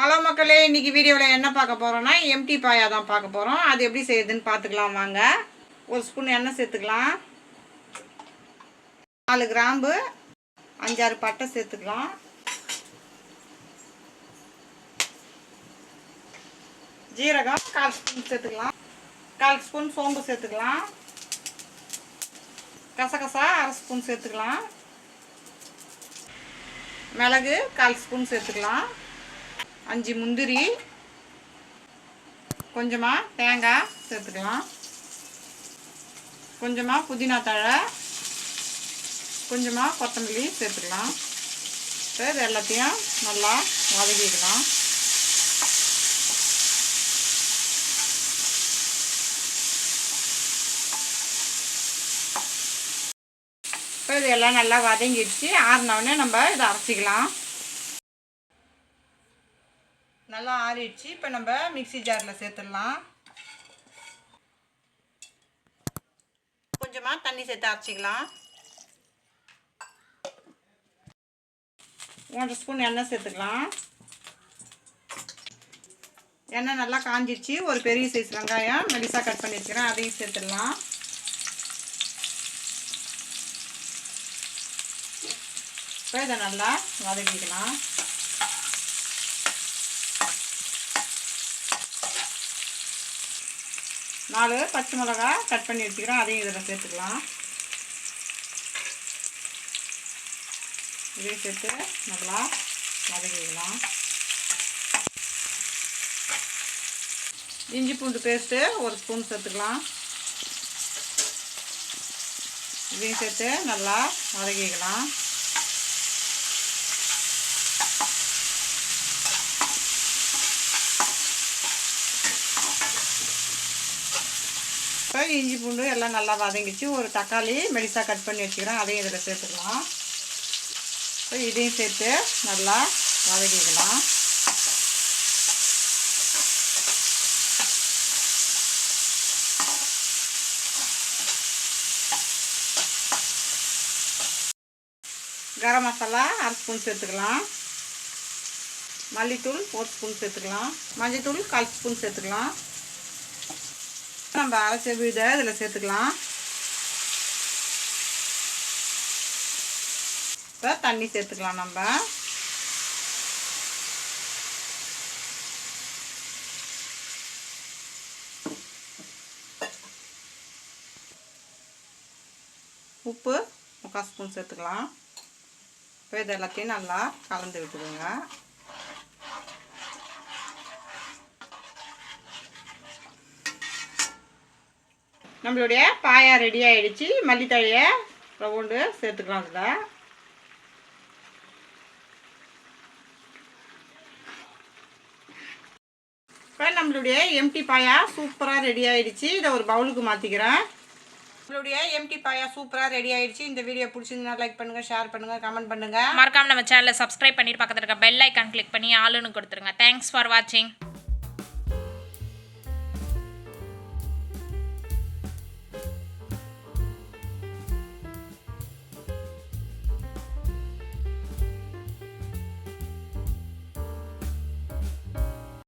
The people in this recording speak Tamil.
ஹலோ மக்களே, இன்றைக்கி வீடியோவில் என்ன பார்க்க போகிறோன்னா எம்டி பாயா தான் பார்க்க போகிறோம். அது எப்படி செய்யுதுன்னு பார்த்துக்கலாம் வாங்க. ஒரு ஸ்பூன் எண்ணெய் சேர்த்துக்கலாம். 4 கிராம்பு 5-6 பட்டை சேர்த்துக்கலாம். ஜீரகம் 1/4 ஸ்பூன் சேர்த்துக்கலாம். 1/4 ஸ்பூன் சோம்பு சேர்த்துக்கலாம். கசகசா 1/2 ஸ்பூன் சேர்த்துக்கலாம். மிளகு 1/4 ஸ்பூன் சேர்த்துக்கலாம். 5 முந்திரி, கொஞ்சமாக தேங்காய் சேர்த்துக்கலாம். கொஞ்சமாக புதினா தழை, கொஞ்சமாக கொத்தமல்லி சேர்த்துக்கலாம். இது எல்லாத்தையும் நல்லா வதக்கிக்கலாம். இப்போ இது எல்லாம் நல்லா வதங்கிடுச்சு. ஆறினவுடனே நம்ம இதை அரைச்சிக்கலாம். நல்லா ஆறிடுச்சு. இப்போ நம்ம மிக்ஸி ஜாரில் சேர்த்துடலாம். கொஞ்சமாக தண்ணி சேர்த்து அரைச்சிக்கலாம். 1 ஸ்பூன் எண்ணெய் சேர்த்துக்கலாம். எண்ணெய் நல்லா காஞ்சிடுச்சு. ஒரு பெரிய சைஸ் வெங்காயம் மெலிசாக கட் பண்ணி வச்சுக்கிறேன், அதையும் சேர்த்துடலாம். இப்போ இதை நல்லா வதக்கிக்கலாம். நாலு பச்சை மிளகா கட் பண்ணி வச்சுக்கிறேன், அதையும் இதில் சேர்த்துக்கலாம். இதையும் சேர்த்து நல்லா வதக்கிக்கலாம். இஞ்சி பூண்டு பேஸ்ட்டு 1 ஸ்பூன் சேர்த்துக்கலாம். இதையும் சேர்த்து நல்லா வதக்கிக்கலாம். இப்போ இஞ்சி பூண்டு எல்லாம் நல்லா வதங்கிச்சு. ஒரு தக்காளி மெலிசாக கட் பண்ணி வச்சுக்கிறேன், அதையும் இதில் சேர்த்துக்கலாம். இப்போ இதையும் சேர்த்து நல்லா வதக்கிக்கலாம். கரம் மசாலா 1/2 ஸ்பூன் சேர்த்துக்கலாம். மல்லித்தூள் 1 ஸ்பூன் சேர்த்துக்கலாம். மஞ்சள்தூள் 1/4 ஸ்பூன் சேர்த்துக்கலாம். நம்ம அரைச்ச விதை இதில் சேர்த்துக்கலாம். இப்போ தண்ணி சேர்த்துக்கலாம். நம்ம உப்பு 1/4 ஸ்பூன் சேர்த்துக்கலாம். இப்போ இது எல்லாத்தையும் நல்லா கலந்து விட்டுடுங்க. நம்மளுடைய பாயா ரெடி ஆகிடுச்சு. மல்லித்தழையை ரவுண்டு சேர்த்துக்கலாம். அதில் இப்போ நம்மளுடைய எம்டி பாயா சூப்பராக ரெடி ஆகிடுச்சு. இதை ஒரு பவுலுக்கு மாற்றிக்கிறேன். நம்மளுடைய எம்டி பாயா சூப்பராக ரெடி ஆகிடுச்சு. இந்த வீடியோ பிடிச்சிருந்தா லைக் பண்ணுங்கள், ஷேர் பண்ணுங்கள், கமெண்ட் பண்ணுங்கள். மறக்காமல் நம்ம சேனலை சப்ஸ்கிரைப் பண்ணிட்டு பக்கத்தில் இருக்க பெல் ஐக்கான் கிளிக் பண்ணி ஆளுன்னு கொடுத்துருங்க. தேங்க்ஸ் ஃபார் வாட்சிங்.